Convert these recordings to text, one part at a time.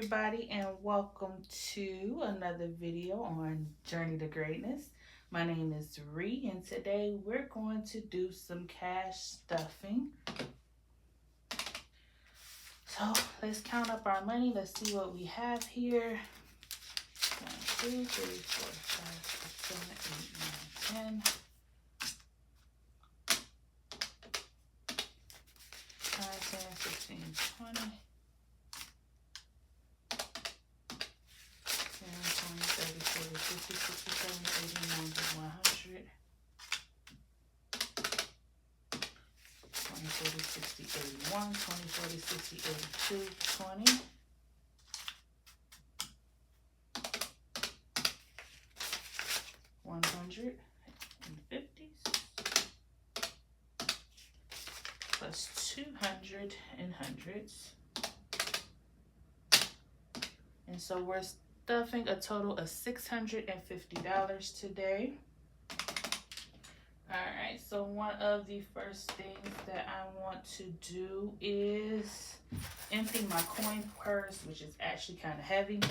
everybody, and welcome to another video on Journey to Greatness. My name is Ree, and today we're going to do some cash stuffing. So let's count up our money. Let's see what we have here. 1, 2, 3, 4, 5, 6, 7, 8, 9, 10. 5, 10, 15, 20. 30, 40, 50, 60, 70, 80, 90, 100, 20, 40, 60, 81, 20, 40, 60, 82, 20, 100 and 50s, plus 200 and hundreds. And so we're stuffing a total of $650 today. All right, so one of the first things that I want to do is empty my coin purse, which is actually kind of heavy.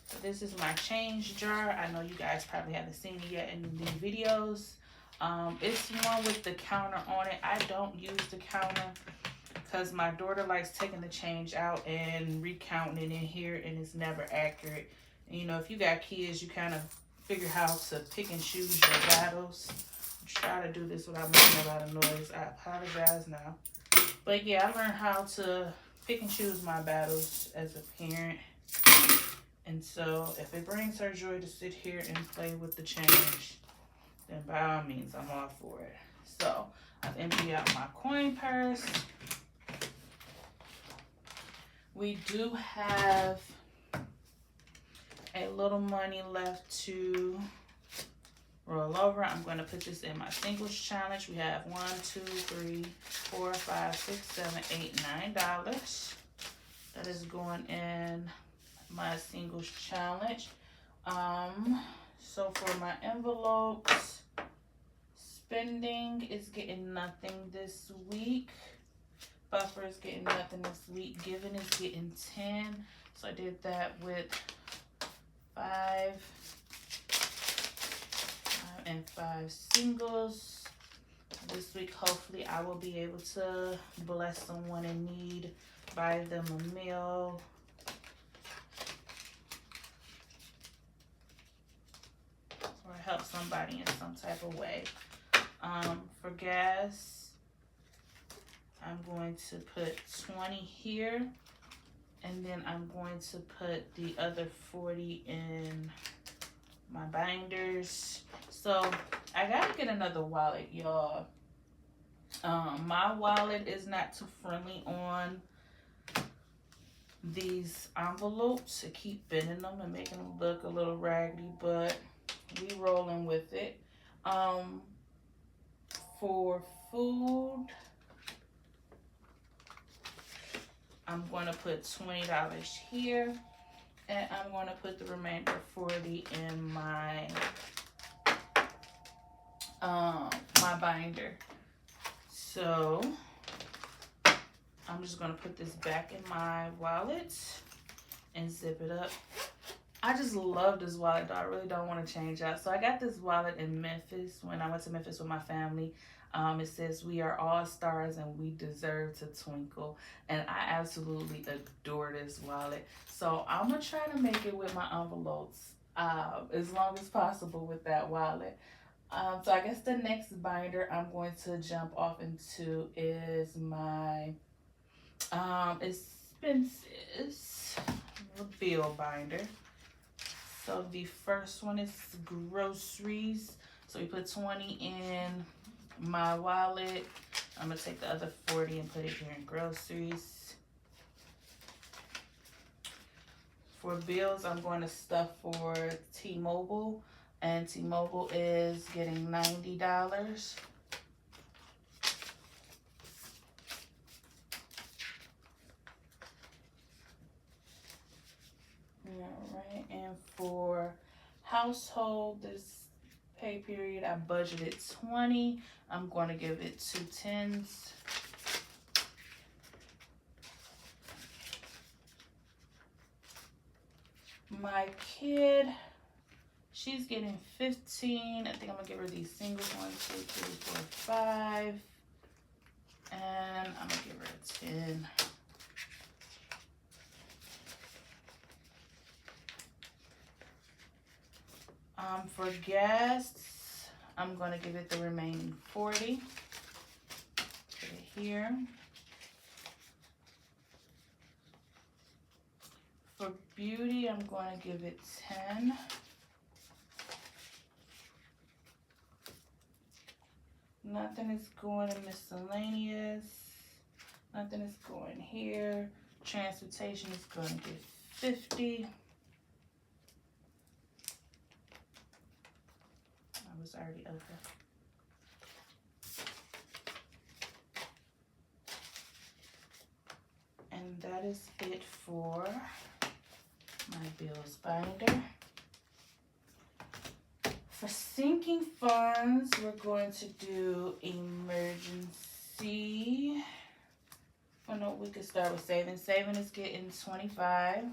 So this is my change jar. I know you guys probably haven't seen it yet in the videos. It's one with the counter on it. I don't use the counter because my daughter likes taking the change out and recounting it in here, and it's never accurate. And, you know, if you got kids, you kind of figure how to pick and choose your battles. Try to do this without making a lot of noise. I apologize now. But yeah, I learned how to pick and choose my battles as a parent. And so if it brings her joy to sit here and play with the change, then by all means, I'm all for it. So I've emptied out my coin purse. We do have a little money left to roll over. I'm going to put this in my singles challenge. We have 1, 2, 3, 4, 5, 6, 7, 8, $9. That is going in my singles challenge. So for my envelopes, spending is getting nothing this week. Buffer is getting nothing this week. Giving is getting 10. So I did that with 5 and 5 singles. This week, hopefully, I will be able to bless someone in need, buy them a meal, or help somebody in some type of way. For gas, I'm going to put 20 here, and then I'm going to put the other 40 in my binders. So I gotta get another wallet, y'all. My wallet is not too friendly on these envelopes. I keep bending them and making them look a little raggedy, but we rolling with it. For food, I'm going to put $20 here, and I'm going to put the remainder 40 in my my binder. So I'm just going to put this back in my wallet and zip it up. I just love this wallet, though. I really don't want to change out. So I got this wallet in Memphis when I went to Memphis with my family. It says, "We are all stars and we deserve to twinkle." And I absolutely adore this wallet. So I'm going to try to make it with my envelopes as long as possible with that wallet. So I guess the next binder I'm going to jump off into is my expenses bill binder. So the first one is groceries. So we put 20 in my wallet. I'm gonna take the other 40 and put it here in groceries. For bills, I'm going to stuff for T-Mobile, and T-Mobile is getting $90. Alright, and for household, this pay period, I budgeted 20. I'm going to give it 2 10s. My kid, she's getting 15. I think I'm gonna give her these singles. 1, 2, 3, 4, 5. And I'm gonna give her a 10. For gas, I'm gonna give it the remaining 40. Put it here. For beauty, I'm going to give it 10. Nothing is going to miscellaneous. Nothing is going here. Transportation is going to get 50. I was already open. And that is it for my bills binder. For sinking funds, we're going to do emergency. Oh no, we could start with savings. Saving is getting 25.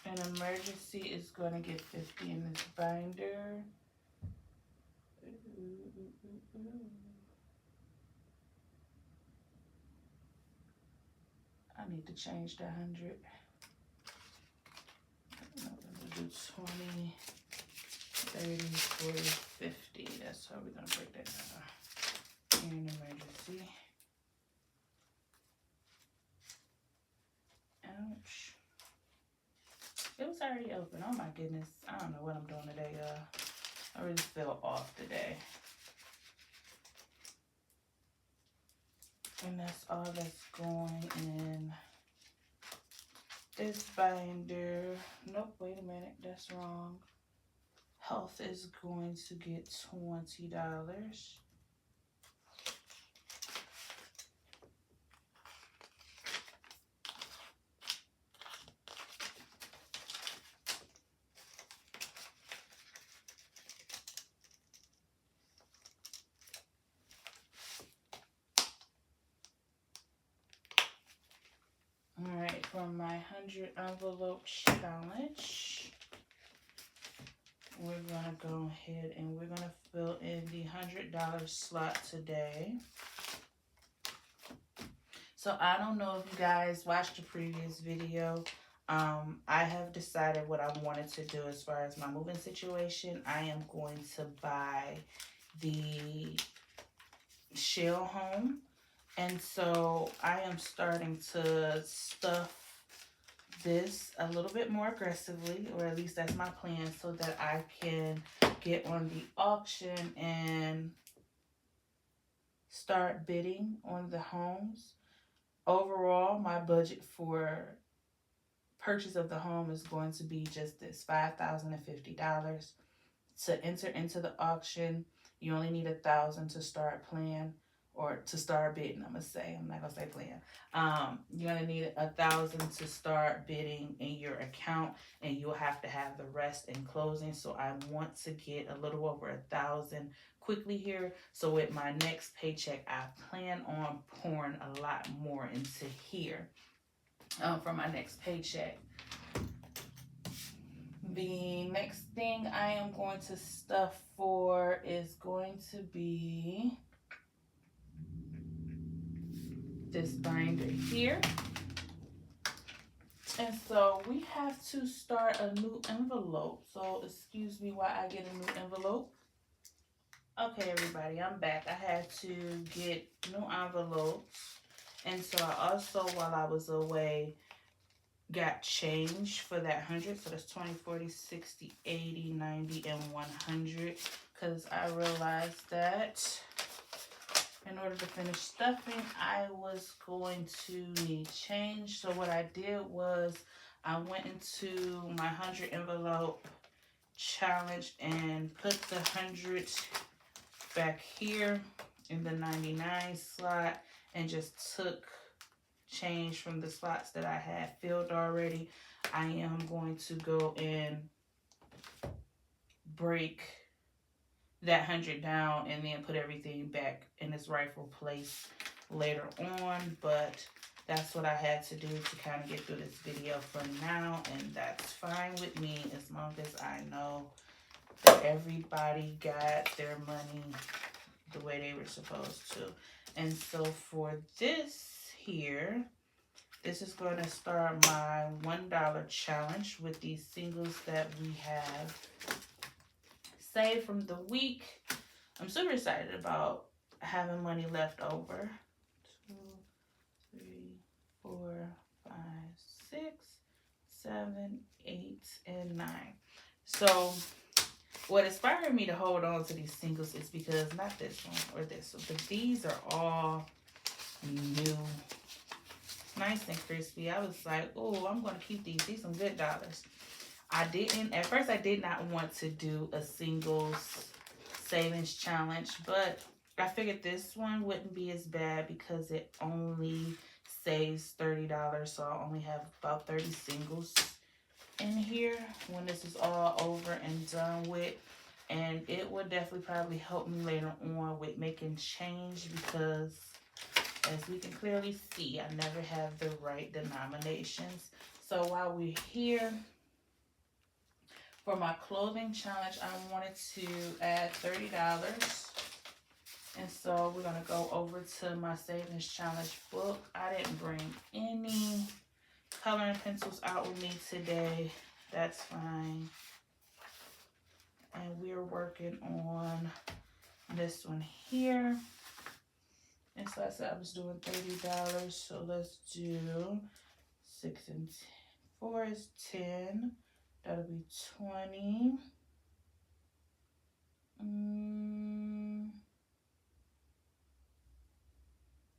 An emergency is going to get 50 in this binder. I need to change the 100. No, we'll do 20, 30, 40, 50. That's how we're going to break that down. In an emergency. Ouch. It was already open. Oh my goodness. I don't know what I'm doing today, y'all. I really feel off today. And that's all that's going in this binder. Nope, wait a minute. That's wrong. Health is going to get $20. Alright, for my 100 envelope challenge, we're gonna go ahead and we're gonna fill in the $100 slot today. So I don't know if you guys watched the previous video. I have decided what I wanted to do as far as my moving situation. I am going to buy the shell home. And so I am starting to stuff this a little bit more aggressively, or at least that's my plan, so that I can get on the auction and start bidding on the homes. Overall, my budget for purchase of the home is going to be just this, $5,050. To enter into the auction, you only need $1,000 to start playing, or to start bidding. I'm not gonna say playing. You're gonna need $1,000 to start bidding in your account, and you'll have to have the rest in closing. So I want to get a little over $1,000 quickly here. So with my next paycheck, I plan on pouring a lot more into here for my next paycheck. The next thing I am going to stuff for is going to be this binder here. And so we have to start a new envelope. So excuse me while I get a new envelope. Okay, everybody, I'm back. I had to get new envelopes. And so I also, while I was away, got change for that 100. So that's 20, 40, 60, 80, 90, and 100. Because I realized that in order to finish stuffing, I was going to need change. So what I did was I went into my 100 envelope challenge and put the 100 back here in the 99 slot and just took change from the slots that I had filled already. I am going to go and break that 100 down and then put everything back in its rightful place later on. But that's what I had to do to kind of get through this video for now, and that's fine with me as long as I know that everybody got their money the way they were supposed to. And so for this here, this is going to start my $1 challenge with these singles that we have saved from the week. I'm super excited about having money left over. 2, 3, 4, 5, 6, 7, 8, and 9. So what inspired me to hold on to these singles is because not this one or this one, but these are all new, nice and crispy. I was like, oh, I'm going to keep these. These some good dollars. At first I did not want to do a singles savings challenge, but I figured this one wouldn't be as bad because it only saves $30. So I only have about 30 singles in here when this is all over and done with. And it would definitely probably help me later on with making change because as we can clearly see, I never have the right denominations. So while we're here, for my clothing challenge, I wanted to add $30. And so we're going to go over to my savings challenge book. I didn't bring any coloring pencils out with me today. That's fine. And we're working on this one here. And so I said I was doing $30. So let's do 6 and 4 is 10. That'll be 20.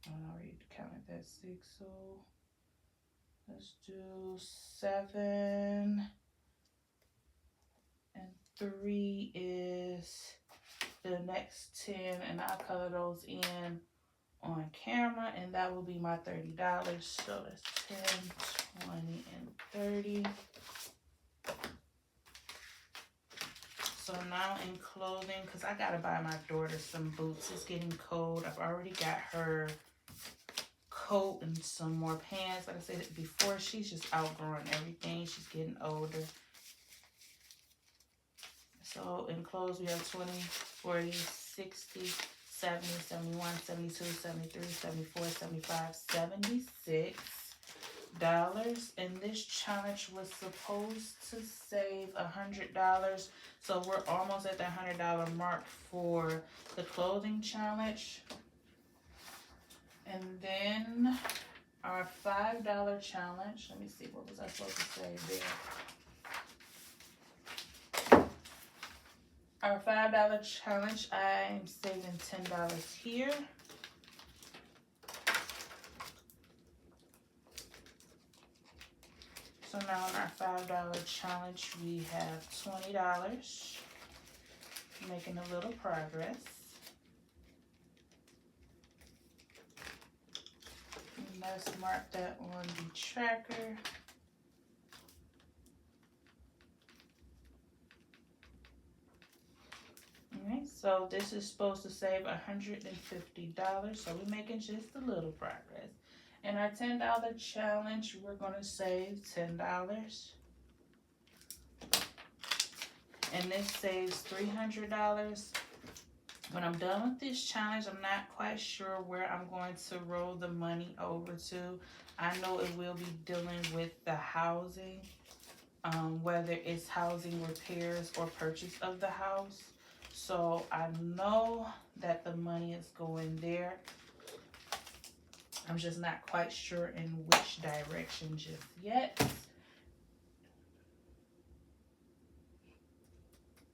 I already counted that 6. So let's do 7. And 3 is the next 10. And I'll color those in on camera. And that will be my $30. So that's 10, 20, and 30. So now in clothing, because I got to buy my daughter some boots. It's getting cold. I've already got her coat and some more pants. Like I said before, she's just outgrowing everything. She's getting older. So in clothes, we have 20, 40, 60, 70, 71, 72, 73, 74, 75, 76. And this challenge was supposed to save $100. So we're almost at the $100 mark for the clothing challenge. And then our $5 challenge. Let me see, what was I supposed to save there? Our $5 challenge, I'm saving $10 here. So now in our $5 challenge, we have $20. Making a little progress. And let's mark that on the tracker. Alright, so this is supposed to save $150. So we're making just a little progress. In our $10 challenge, we're going to save $10. And this saves $300. When I'm done with this challenge, I'm not quite sure where I'm going to roll the money over to. I know it will be dealing with the housing, whether it's housing repairs or purchase of the house. So I know that the money is going there. I'm just not quite sure in which direction just yet.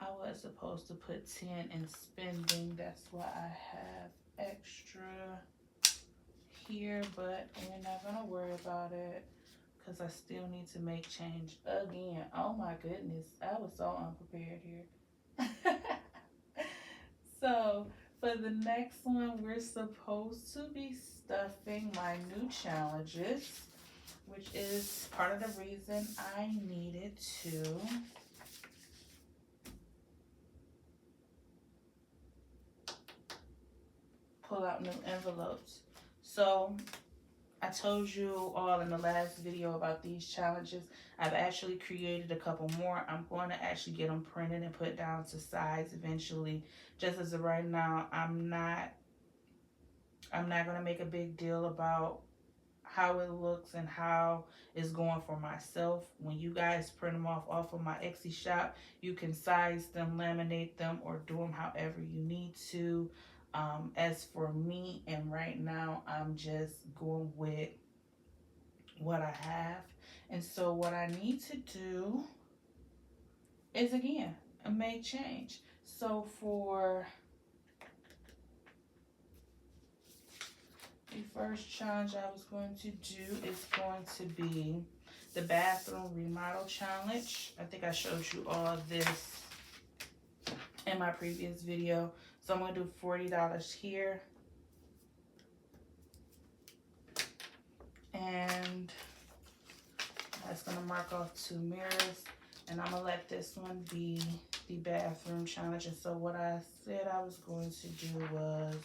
I was supposed to put 10 in spending. That's why I have extra here, but we're not going to worry about it because I still need to make change again. Oh my goodness. I was so unprepared here. So for the next one, we're supposed to be stuffing my new challenges, which is part of the reason I needed to pull out new envelopes. So I told you all in the last video about these challenges. I've actually created a couple more. I'm going to actually get them printed and put down to size eventually. Just as of right now, I'm not going to make a big deal about how it looks and how it's going for myself. When you guys print them off of my Etsy shop, you can size them, laminate them, or do them however you need to. As for me, and right now, I'm just going with what I have. And so what I need to do is, again, make change. So for the first challenge I was going to do is going to be the bathroom remodel challenge. I think I showed you all this in my previous video. So I'm going to do $40 here. And that's going to mark off 2 mirrors. And I'm going to let this one be the bathroom challenge. And so what I said I was going to do was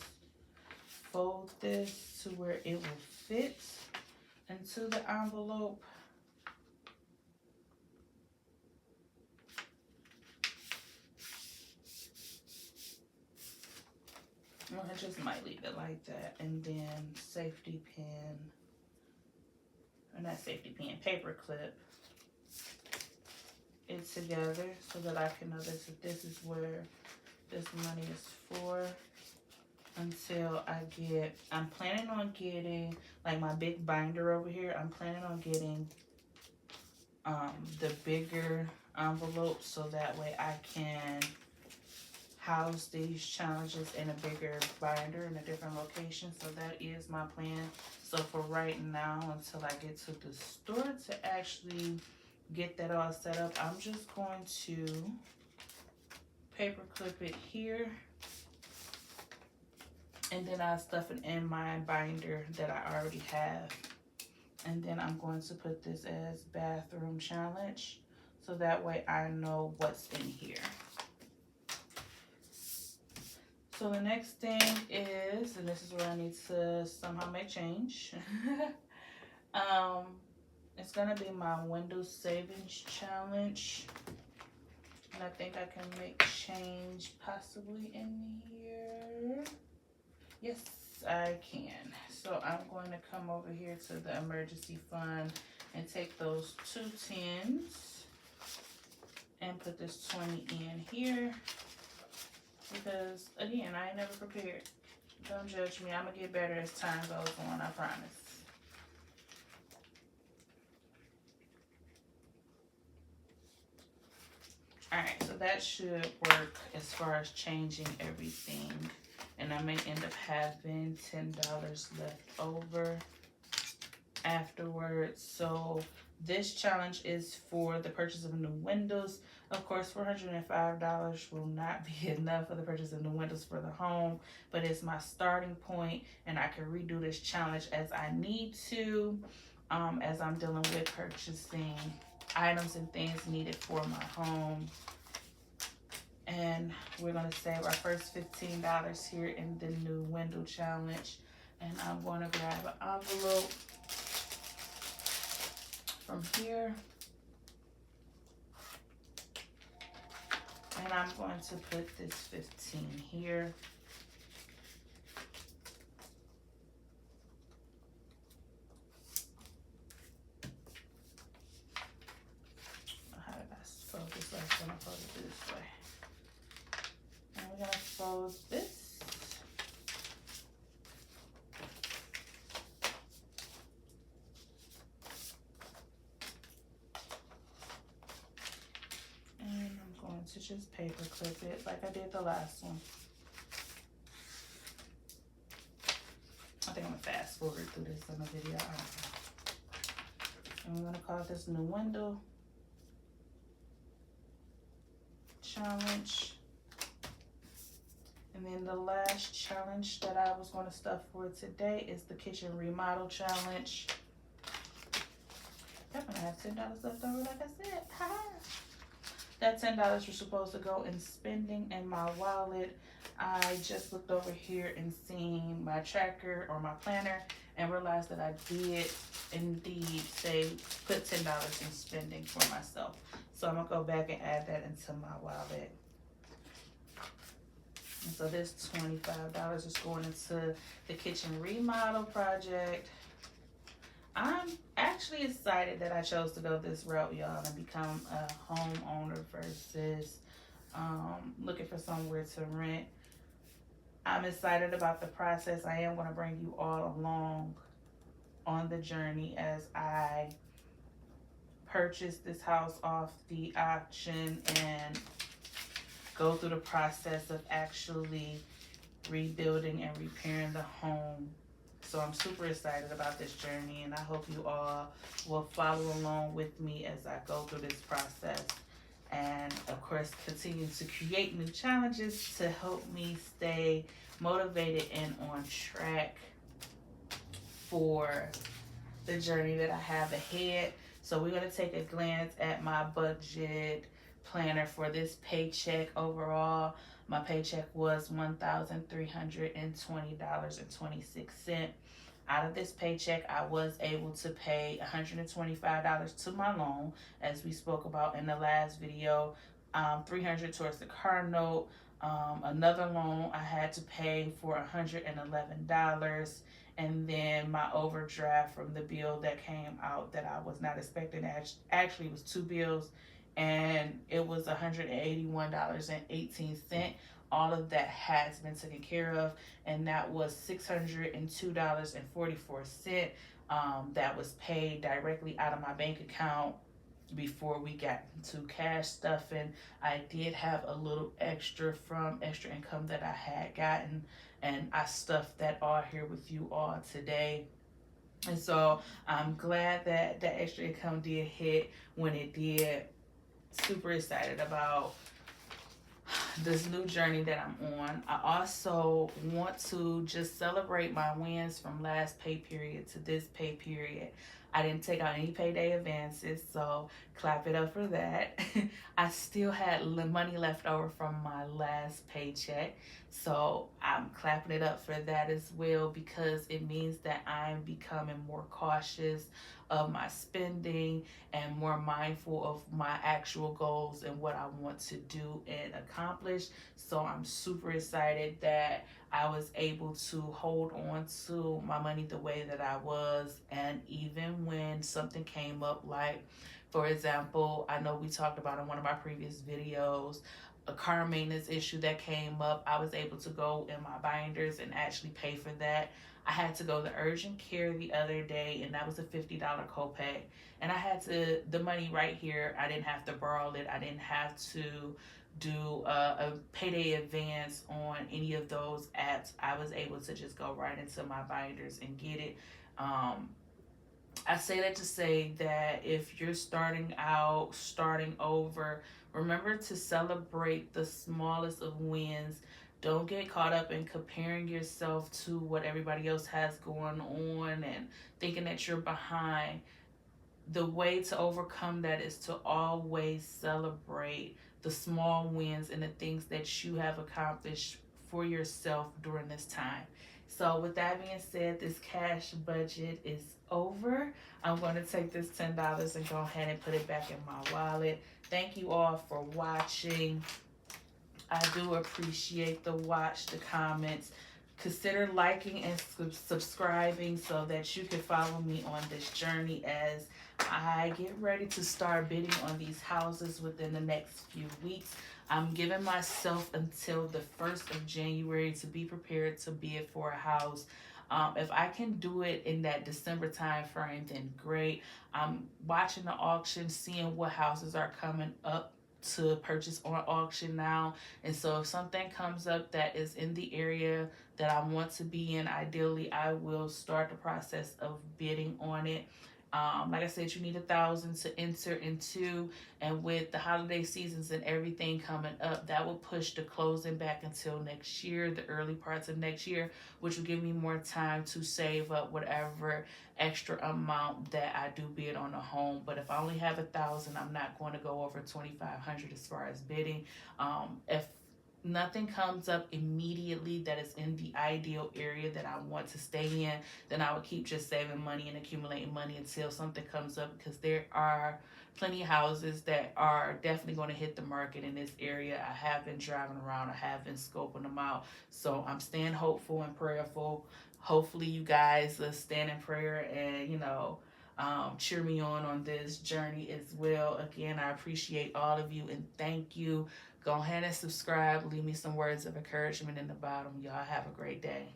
fold this to where it will fit into the envelope. I just might leave it like that. And then safety pin, or not safety pin, paper clip it together so that I can know that this is where this money is for. Until I get, I'm planning on getting, like my big binder over here, I'm planning on getting the bigger envelope so that way I can house these challenges in a bigger binder in a different location. So that is my plan. So for right now, until I get to the store to actually get that all set up, I'm just going to paper clip it here. And then I stuff it in my binder that I already have. And then I'm going to put this as bathroom challenge. So that way I know what's in here. So the next thing is, and this is where I need to somehow make change. It's gonna be my window savings challenge. And I think I can make change possibly in here. Yes, I can. So I'm going to come over here to the emergency fund and take those 2 10s and put this 20 in here. Because, again, I ain't never prepared. Don't judge me. I'm going to get better as time goes on, I promise. Alright, so that should work as far as changing everything. And I may end up having $10 left over afterwards. So this challenge is for the purchase of new windows. Of course, $405 will not be enough for the purchase of new windows for the home, but it's my starting point, and I can redo this challenge as I need to, as I'm dealing with purchasing items and things needed for my home. And we're going to save our first $15 here in the new window challenge. And I'm going to grab an envelope from here. And I'm going to put this 15 here. How did I fold this last time? I folded it this way. And we're going to fold this. To just paper clip it like I did the last one. I think I'm gonna fast forward through this in the video. I don't know. And we're gonna call this new window challenge. And then the last challenge that I was going to stuff for today is the kitchen remodel challenge. I'm gonna have $10 left over, like I said. Ha! That $10 was supposed to go in spending in my wallet. I just looked over here and seen my tracker or my planner and realized that I did indeed put $10 in spending for myself. So I'm gonna go back and add that into my wallet. And so this $25 is going into the kitchen remodel project. I'm actually excited that I chose to go this route, y'all, and become a homeowner versus looking for somewhere to rent. I'm excited about the process. I am going to bring you all along on the journey as I purchase this house off the auction and go through the process of actually rebuilding and repairing the home. So I'm super excited about this journey, and I hope you all will follow along with me as I go through this process. And of course, continue to create new challenges to help me stay motivated and on track for the journey that I have ahead. So we're going to take a glance at my budget planner for this paycheck overall. My paycheck was $1,320.26. Out of this paycheck, I was able to pay $125 to my loan, as we spoke about in the last video, $300 towards the car note, another loan I had to pay for $111, and then my overdraft from the bill that came out that I was not expecting. Actually, it was two bills, and it was $181.18. All of that has been taken care of, and that was $602.44. That was paid directly out of my bank account before we got to cash stuffing. I did have a little extra from extra income that I had gotten, and I stuffed that all here with you all today. And so I'm glad that that extra income did hit when it did. Super excited about this new journey that I'm on. I also want to just celebrate my wins from last pay period to this pay period. I didn't take out any payday advances, so clap it up for that. I still had money left over from my last paycheck, so I'm clapping it up for that as well, because it means that I'm becoming more cautious of my spending and more mindful of my actual goals and what I want to do and accomplish. So I'm super excited that I was able to hold on to my money the way that I was. And even when something came up, like, for example, I know we talked about in one of my previous videos, a car maintenance issue that came up, I was able to go in my binders and actually pay for that. I had to go to urgent care the other day, and that was a $50 copay. And I had the money right here. I didn't have to borrow it. I didn't have to do a payday advance on any of those apps. I was able to just go right into my binders and get it. I say that to say that if you're starting over, remember to celebrate the smallest of wins. Don't get caught up in comparing yourself to what everybody else has going on and thinking that you're behind. The way to overcome that is to always celebrate the small wins and the things that you have accomplished for yourself during this time. So with that being said, this cash budget is over. I'm going to take this $10 and go ahead and put it back in my wallet. Thank you all for watching. I do appreciate the watch, the comments. Consider liking and subscribing so that you can follow me on this journey as I get ready to start bidding on these houses within the next few weeks. I'm giving myself until the 1st of January to be prepared to bid for a house. If I can do it in that December time frame, then great. I'm watching the auction, seeing what houses are coming up to purchase on auction now. And so if something comes up that is in the area that I want to be in, ideally I will start the process of bidding on it. Like I said, you need 1,000 to enter into, and with the holiday seasons and everything coming up, that will push the closing back until next year, the early parts of next year, which will give me more time to save up whatever extra amount that I do bid on a home. But if I only have 1,000, I'm not going to go over 2,500 as far as bidding. If nothing comes up immediately that is in the ideal area that I want to stay in, then I would keep just saving money and accumulating money until something comes up, because there are plenty of houses that are definitely going to hit the market in this area. I have been driving around, I have been scoping them out. So I'm staying hopeful and prayerful. Hopefully you guys will stand in prayer and, cheer me on this journey as well. Again, I appreciate all of you and thank you. Go ahead and subscribe. Leave me some words of encouragement in the bottom. Y'all have a great day.